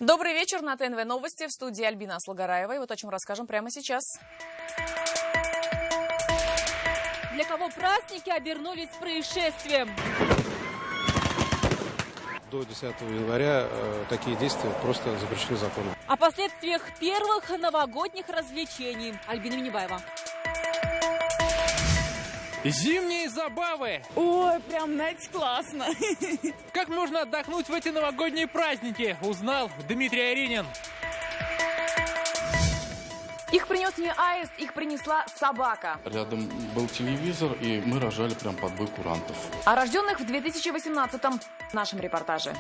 Добрый вечер. На ТНВ новости. В студии Альбина Аслагараева. И вот о чем расскажем прямо сейчас. Для кого праздники обернулись происшествием? До 10 января такие действия просто запрещены законом. О последствиях первых новогодних развлечений. Альбина Минибаева. Зимние забавы! Ой, прям, знаете, классно. Как можно отдохнуть в эти новогодние праздники, узнал Дмитрий Аринин. Их принес не аист, их принесла собака. Рядом был телевизор, и мы рожали прям под бой курантов. О рожденных в 2018-м в нашем репортаже.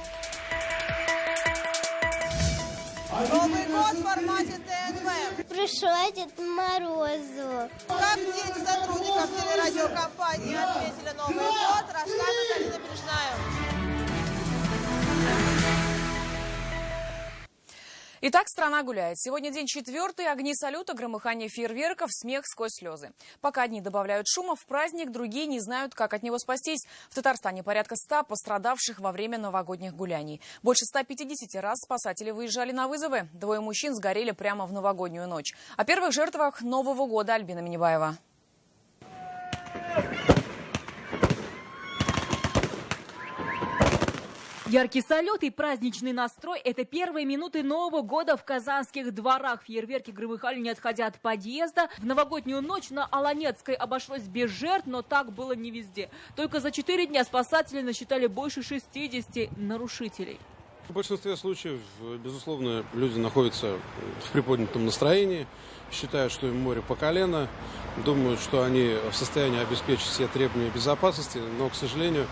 Новый год в формате ТНВ. Пришел Дед Морозу. Как дети сотрудников телерадиокомпании отметили Новый год, расскажет Алина Бережная. Итак, страна гуляет. Сегодня день 4-й, огни салюта, громыхание фейерверков, смех сквозь слезы. Пока одни добавляют шума в праздник, другие не знают, как от него спастись. В Татарстане порядка 100 пострадавших во время новогодних гуляний. Больше 150 раз спасатели выезжали на вызовы. 2 мужчин сгорели прямо в новогоднюю ночь. О первых жертвах Нового года Альбина Минибаева. Яркий салют и праздничный настрой – это первые минуты Нового года в казанских дворах. Фейерверки громыхали, не отходя от подъезда. В новогоднюю ночь на Аланецкой обошлось без жертв, но так было не везде. Только за 4 дня спасатели насчитали больше 60 нарушителей. В большинстве случаев, безусловно, люди находятся в приподнятом настроении, считают, что им море по колено, думают, что они в состоянии обеспечить все требования безопасности, но, к сожалению,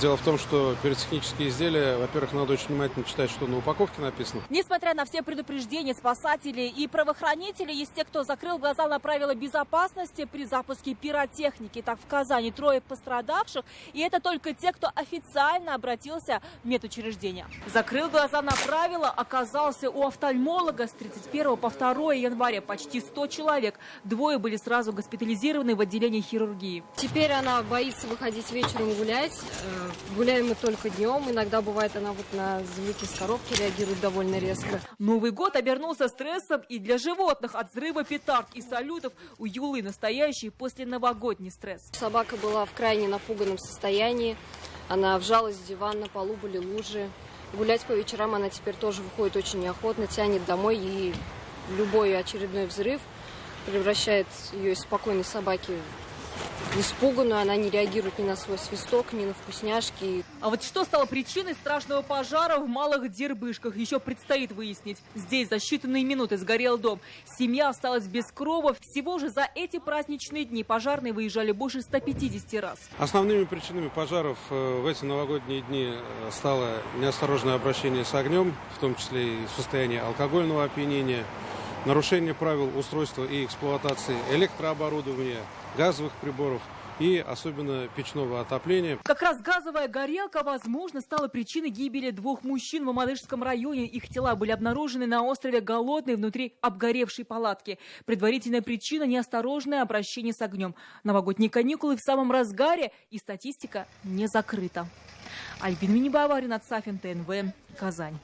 дело в том, что пиротехнические изделия, во-первых, надо очень внимательно читать, что на упаковке написано. Несмотря на все предупреждения спасателей и правоохранителей, есть те, кто закрыл глаза на правила безопасности при запуске пиротехники. Так, в Казани 3 пострадавших, и это только те, кто официально обратился в медучреждение. Закрыл глаза на правила, оказался у офтальмолога с 31 по 2 января. Почти 100 человек. 2 были сразу госпитализированы в отделении хирургии. Теперь она боится выходить вечером гулять. Гуляем мы только днем. Иногда бывает, она вот на звуки с коробки реагирует довольно резко. Новый год обернулся стрессом и для животных. От взрыва петард и салютов у Юлы настоящий посленовогодний стресс. Собака была в крайне напуганном состоянии. Она вжалась в диван, на полу были лужи. Гулять по вечерам она теперь тоже выходит очень неохотно, тянет домой. И любой очередной взрыв превращает ее из спокойной собаки в испуганную. Она не реагирует ни на свой свисток, ни на вкусняшки. А вот что стало причиной страшного пожара в Малых Дербышках, еще предстоит выяснить. Здесь за считанные минуты сгорел дом. Семья осталась без крова. Всего же за эти праздничные дни пожарные выезжали больше 150 раз. Основными причинами пожаров в эти новогодние дни стало неосторожное обращение с огнем, в том числе и в состоянии алкогольного опьянения, нарушение правил устройства и эксплуатации электрооборудования, газовых приборов и особенно печного отопления. Как раз газовая горелка, возможно, стала причиной гибели 2 мужчин в Мамадышском районе. Их тела были обнаружены на острове Голодный внутри обгоревшей палатки. Предварительная причина – неосторожное обращение с огнем. Новогодние каникулы в самом разгаре, и статистика не закрыта. Альбина Минибаева, Ринат Сафин, ТНВ, Казань.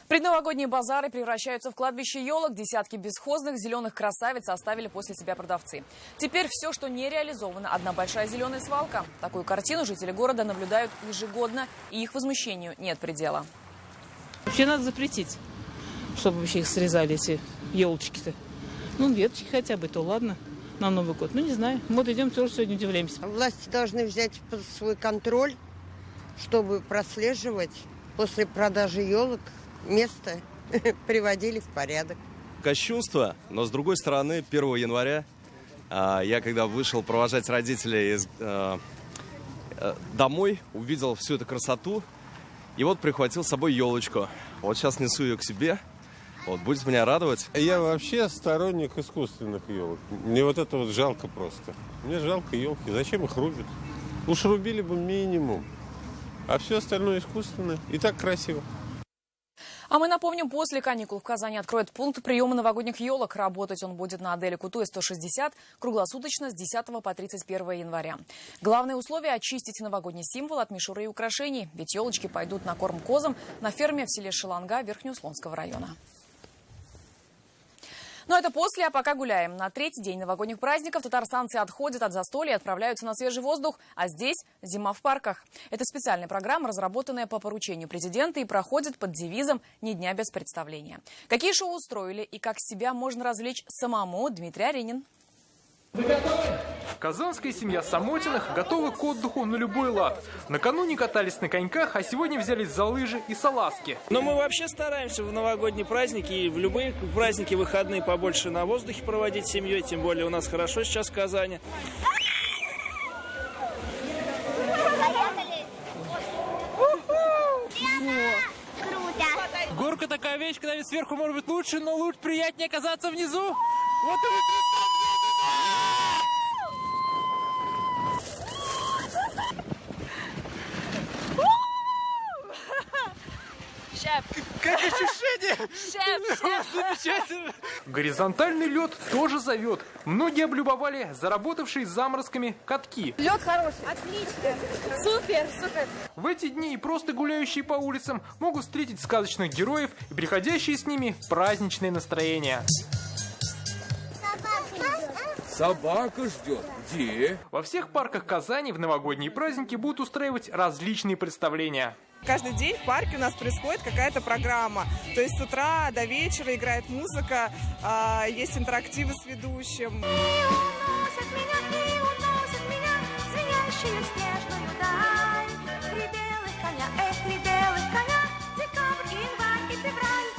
Предновогодние базары превращаются в кладбище елок. Десятки бесхозных зеленых красавиц оставили после себя продавцы. Теперь все, что не реализовано, одна большая зеленая свалка. Такую картину жители города наблюдают ежегодно, и их возмущению нет предела. Вообще надо запретить, чтобы вообще их срезали, эти елочки-то. Ну, веточки хотя бы, то ладно, на Новый год. Ну, не знаю. Вот идем, тоже сегодня удивляемся. Власти должны взять под свой контроль, чтобы прослеживать после продажи елок место приводили в порядок. Кощунство, но с другой стороны, 1 января я, когда вышел провожать родителей домой, увидел всю эту красоту и вот прихватил с собой елочку. Вот сейчас несу ее к себе, вот будет меня радовать. Я вообще сторонник искусственных елок. Мне вот это вот жалко просто. Мне жалко елки. Зачем их рубят? Уж рубили бы минимум, а все остальное искусственное. И так красиво. А мы напомним, после каникул в Казани откроют пункт приема новогодних елок. Работать он будет на Аделе Кутуя 160 круглосуточно с 10 по 31 января. Главное условие – очистить новогодний символ от мишуры и украшений. Ведь елочки пойдут на корм козам на ферме в селе Шеланга Верхнеуслонского района. Но это после, а пока гуляем. На третий день новогодних праздников татарстанцы отходят от застолья и отправляются на свежий воздух. А здесь зима в парках. Это специальная программа, разработанная по поручению президента и проходит под девизом «Ни дня без представления». Какие шоу устроили и как себя можно развлечь самому, Дмитрий Аренин. Казанская семья Самотиных готова к отдыху на любой лад. Накануне катались на коньках, а сегодня взялись за лыжи и салазки. Но мы вообще стараемся в новогодние праздники и в любые праздники, выходные побольше на воздухе проводить с семьей. Тем более у нас хорошо сейчас в Казани. Горка такая вещь, когда ведь сверху может быть лучше, но лучше приятнее оказаться внизу. Вот и Как ощущение? Замечательно. Горизонтальный лед тоже зовет. Многие облюбовали заработавшие заморозками катки. Лед хороший. Отлично. Супер, супер. В эти дни и просто гуляющие по улицам могут встретить сказочных героев и приходящие с ними праздничное настроение. Собака ждет. Где? Во всех парках Казани в новогодние праздники будут устраивать различные представления. Каждый день в парке у нас происходит какая-то программа. То есть с утра до вечера играет музыка, есть интерактивы с ведущим.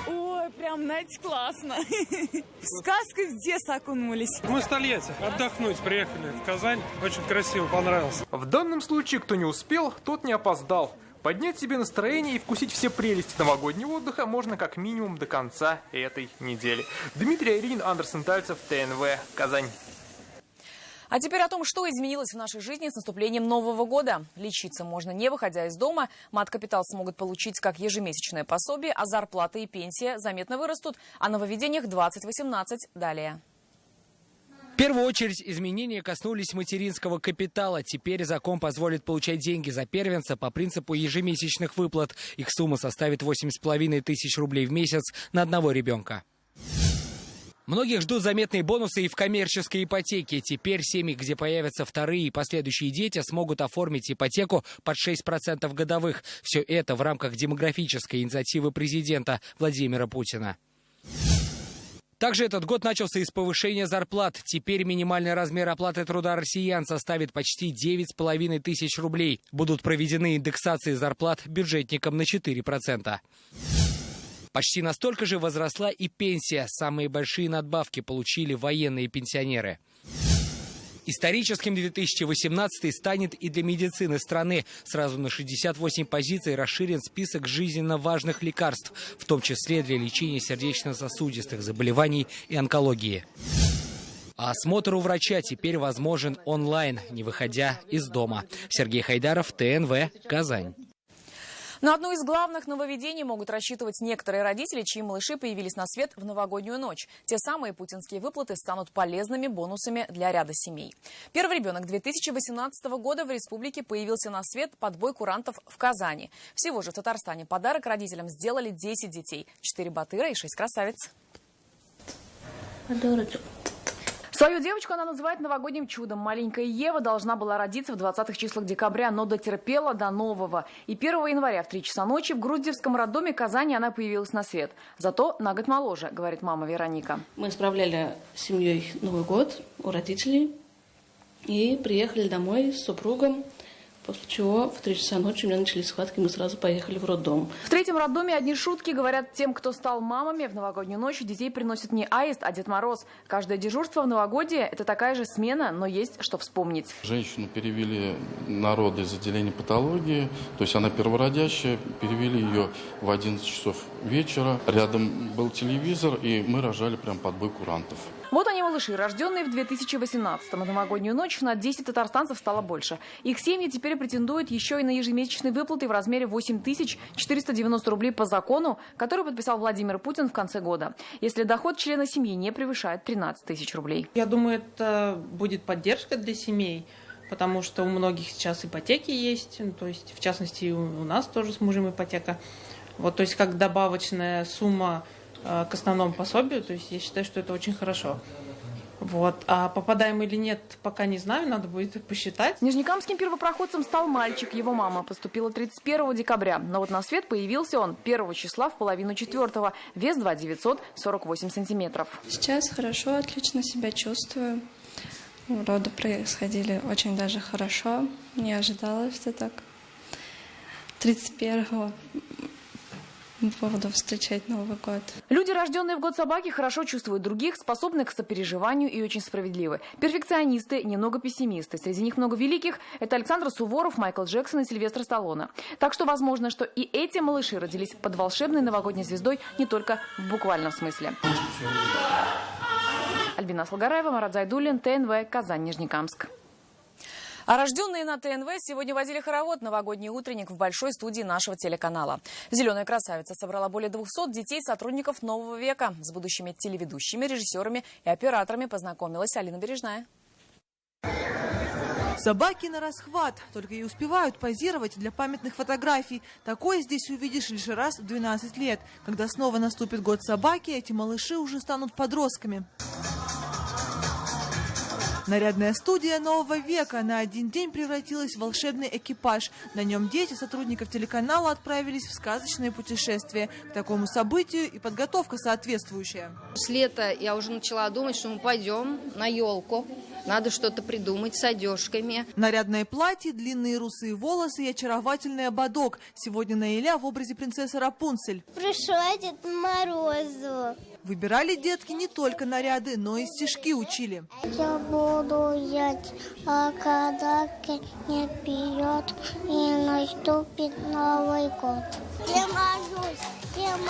Ой, прям, знаете, классно. В сказку в детство окунулись. Мы с Тольятти отдохнуть приехали в Казань. Очень красиво, понравилось. В данном случае, кто не успел, тот не опоздал. Поднять себе настроение и вкусить все прелести новогоднего отдыха можно как минимум до конца этой недели. Дмитрий Аренин, Андерсон Тальцев, ТНВ, Казань. А теперь о том, что изменилось в нашей жизни с наступлением Нового года. Лечиться можно не выходя из дома. Мат-капитал смогут получить как ежемесячное пособие, а зарплата и пенсия заметно вырастут. О нововведениях 2018 далее. В первую очередь изменения коснулись материнского капитала. Теперь закон позволит получать деньги за первенца по принципу ежемесячных выплат. Их сумма составит 8,5 тысяч рублей в месяц на одного ребенка. Многих ждут заметные бонусы и в коммерческой ипотеке. Теперь семьи, где появятся вторые и последующие дети, смогут оформить ипотеку под 6% годовых. Все это в рамках демографической инициативы президента Владимира Путина. Также этот год начался и с повышения зарплат. Теперь минимальный размер оплаты труда россиян составит почти 9,5 тысяч рублей. Будут проведены индексации зарплат бюджетникам на 4%. Почти настолько же возросла и пенсия. Самые большие надбавки получили военные пенсионеры. Историческим 2018 станет и для медицины страны. Сразу на 68 позиций расширен список жизненно важных лекарств, в том числе для лечения сердечно-сосудистых заболеваний и онкологии. А осмотр у врача теперь возможен онлайн, не выходя из дома. Сергей Хайдаров, ТНВ, Казань. На одно из главных нововведений могут рассчитывать некоторые родители, чьи малыши появились на свет в новогоднюю ночь. Те самые путинские выплаты станут полезными бонусами для ряда семей. Первый ребенок 2018 года в республике появился на свет под бой курантов в Казани. Всего же в Татарстане подарок родителям сделали 10 детей. 4 батыра и 6 красавиц. Свою девочку она называет новогодним чудом. Маленькая Ева должна была родиться в 20-х числах декабря, но дотерпела до нового. И 1 января в 3 часа ночи в Груздевском роддоме Казани она появилась на свет. Зато на год моложе, говорит мама Вероника. Мы справляли с семьей Новый год у родителей и приехали домой с супругом. После чего в 3 часа ночи у меня начались схватки, мы сразу поехали в роддом. В третьем роддоме одни шутки, говорят тем, кто стал мамами. В новогоднюю ночь детей приносит не аист, а Дед Мороз. Каждое дежурство в новогодие – это такая же смена, но есть что вспомнить. Женщину перевели на роды из отделения патологии, то есть она первородящая, перевели ее в 11 часов вечера. Рядом был телевизор, и мы рожали прям под бой курантов. Вот они, малыши, рожденные в 2018-м. На новогоднюю ночь на 10 татарстанцев стало больше. Их семьи теперь претендуют еще и на ежемесячные выплаты в размере 8490 рублей по закону, который подписал Владимир Путин в конце года, если доход члена семьи не превышает 13 тысяч рублей. Я думаю, это будет поддержка для семей, потому что у многих сейчас ипотеки есть, то есть, в частности, у нас тоже с мужем ипотека. Вот, то есть, как добавочная сумма к основному пособию, то есть, я считаю, что это очень хорошо. Вот. А попадаем или нет, пока не знаю, надо будет посчитать. Нижнекамским первопроходцем стал мальчик. Его мама поступила 31 декабря. Но вот на свет появился он 1 числа в половину 4-го. Вес 2,948 сантиметров. Сейчас хорошо, отлично себя чувствую. Роды происходили очень даже хорошо. Не ожидала, что так. 31-го буду встречать Новый год. Люди, рожденные в год собаки, хорошо чувствуют других, способны к сопереживанию и очень справедливы. Перфекционисты, немного пессимисты. Среди них много великих. Это Александр Суворов, Майкл Джексон и Сильвестр Сталлоне. Так что возможно, что и эти малыши родились под волшебной новогодней звездой не только в буквальном смысле. Альбина Салгараева, Марат Зайдуллин, ТНВ, Казань, Нижнекамск. А рожденные на ТНВ сегодня водили хоровод «Новогодний утренник» в большой студии нашего телеканала. «Зеленая красавица» собрала более 200 детей-сотрудников нового века. С будущими телеведущими, режиссерами и операторами познакомилась Алина Бережная. Собаки на расхват, только и успевают позировать для памятных фотографий. Такое здесь увидишь лишь раз в 12 лет. Когда снова наступит год собаки, эти малыши уже станут подростками. Нарядная студия нового века на один день превратилась в волшебный экипаж. На нем дети сотрудников телеканала отправились в сказочное путешествие. К такому событию и подготовка соответствующая. С лета я уже начала думать, что мы пойдем на елку. Надо что-то придумать с одежками. Нарядное платье, длинные русые волосы и очаровательный ободок. Сегодня Наиля в образе принцессы Рапунцель. Пришел Дед Морозу. Выбирали детки не только наряды, но и стишки учили. Я буду ять, а когда не пьет, и наступит Новый год. Где Мороз, где-то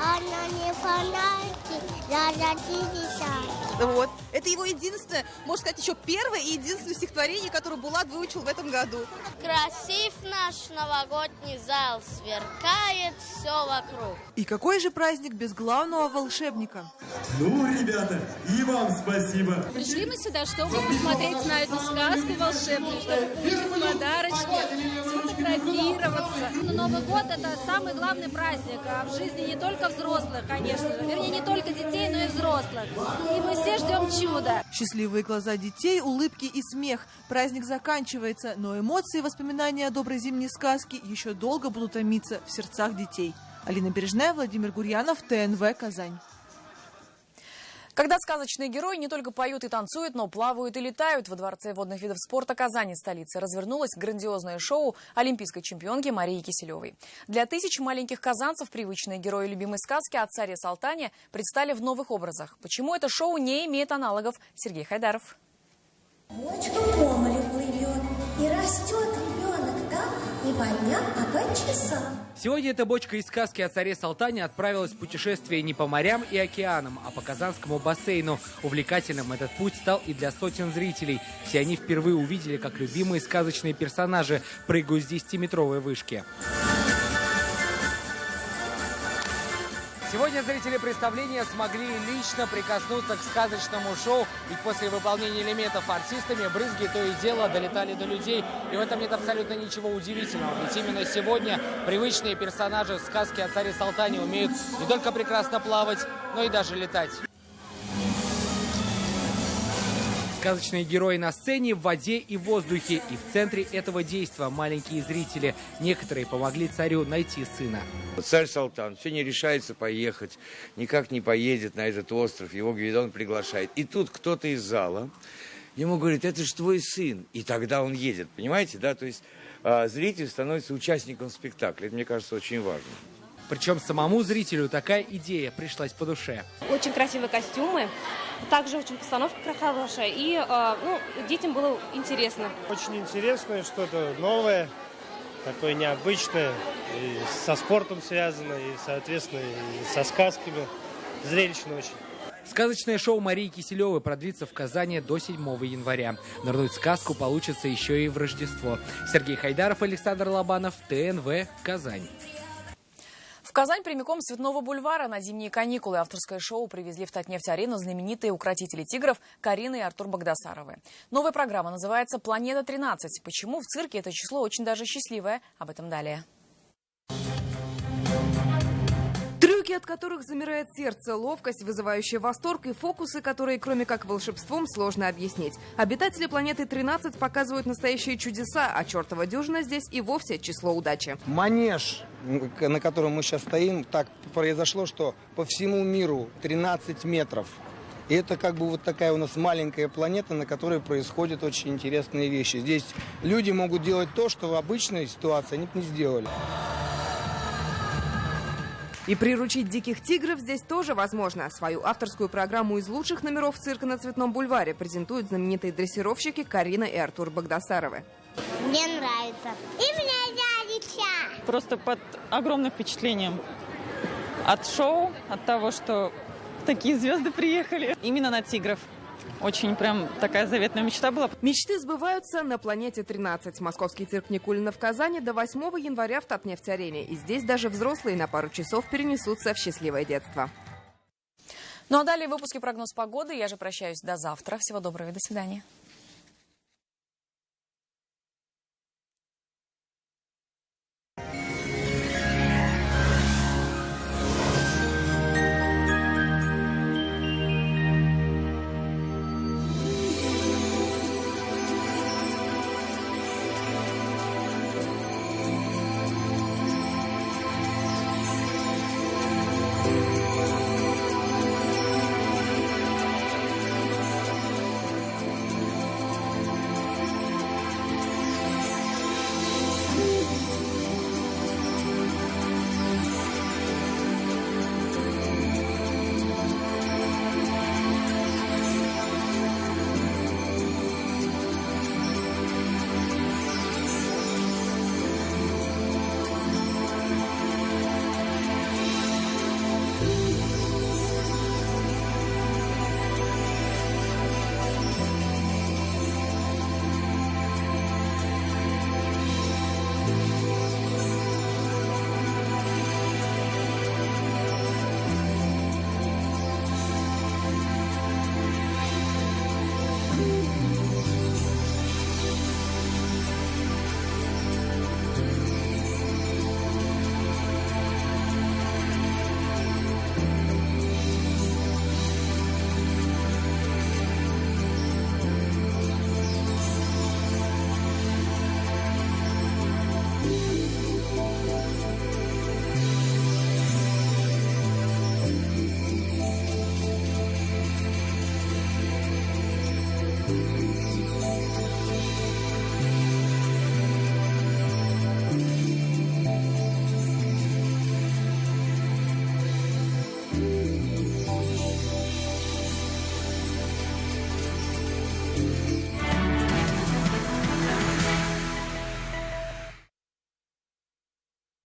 она не фонарики, зажатились. Вот. Это его единственное, можно сказать, еще первое и единственное стихотворение, которое Булат выучил в этом году. Красив наш новогодний зал, сверкает все вокруг. И какой же праздник без главного волшебника? Ну, ребята, и вам спасибо. Пришли мы сюда, чтобы посмотреть на эту сказку волшебную, чтобы купить подарочки, сфотографироваться. Новый год – это самый главный праздник в жизни не только взрослых, конечно же. Вернее, не только детей, но и взрослых. И мы все ждем чуда. Счастливые глаза детей, улыбки и смех. Праздник заканчивается, но эмоции и воспоминания о доброй зимней сказке еще долго будут томиться в сердцах детей. Алина Бережная, Владимир Гурьянов, ТНВ, Казань. Когда сказочные герои не только поют и танцуют, но плавают и летают. Во Дворце водных видов спорта Казани, столицы, развернулось грандиозное шоу олимпийской чемпионки Марии Киселевой. Для тысяч маленьких казанцев привычные герои любимой сказки о царе Салтане предстали в новых образах. Почему это шоу не имеет аналогов? Сергей Хайдаров. Бочка по морю плывет, и растет ребенок там не по дням, а по часам. Сегодня эта бочка из сказки о царе Салтане отправилась в путешествие не по морям и океанам, а по Казанскому бассейну. Увлекательным этот путь стал и для сотен зрителей. Все они впервые увидели, как любимые сказочные персонажи прыгают с 10-метровой вышки. Сегодня зрители представления смогли лично прикоснуться к сказочному шоу, ведь после выполнения элементов артистами брызги то и дело долетали до людей. И в этом нет абсолютно ничего удивительного, ведь именно сегодня привычные персонажи сказки о царе Салтане умеют не только прекрасно плавать, но и даже летать. Сказочные герои на сцене, в воде и в воздухе. И в центре этого действа маленькие зрители. Некоторые помогли царю найти сына. Царь Салтан все не решается поехать, никак не поедет на этот остров. Его Гвидон приглашает. И тут кто-то из зала ему говорит: это же твой сын. И тогда он едет, понимаете, да? То есть зритель становится участником спектакля. Это, мне кажется, очень важно. Причем самому зрителю такая идея пришлась по душе. Очень красивые костюмы, также очень постановка хорошая, и детям было интересно. Очень интересное, что-то новое, такое необычное. И со спортом связано, и, соответственно, и со сказками. Зрелищно очень. Сказочное шоу Марии Киселевой продлится в Казани до 7 января. Нырнуть в сказку получится еще и в Рождество. Сергей Хайдаров, Александр Лобанов, ТНВ, Казань. В Казань прямиком с Цветного бульвара на зимние каникулы авторское шоу привезли в Татнефть-арену знаменитые укротители тигров Карина и Артур Багдасаровы. Новая программа называется «Планета-13». Почему в цирке это число очень даже счастливое? Об этом далее. Трюки, от которых замирает сердце, ловкость, вызывающая восторг, и фокусы, которые, кроме как волшебством, сложно объяснить. Обитатели планеты 13 показывают настоящие чудеса, а чертова дюжина здесь и вовсе число удачи. Манеж, на котором мы сейчас стоим, так произошло, что по всему миру 13 метров. И это как бы вот такая у нас маленькая планета, на которой происходят очень интересные вещи. Здесь люди могут делать то, что в обычной ситуации они бы не сделали. И приручить диких тигров здесь тоже возможно. Свою авторскую программу из лучших номеров цирка на Цветном бульваре презентуют знаменитые дрессировщики Карина и Артур Багдасаровы. Мне нравится. И мне нравится. Просто под огромным впечатлением от шоу, от того, что такие звезды приехали именно на тигров. Очень прям такая заветная мечта была. Мечты сбываются на планете 13. Московский цирк Никулина в Казани до 8 января в Татнефть-арене. И здесь даже взрослые на пару часов перенесутся в счастливое детство. Ну а далее в выпуске прогноз погоды. Я же прощаюсь до завтра. Всего доброго и до свидания.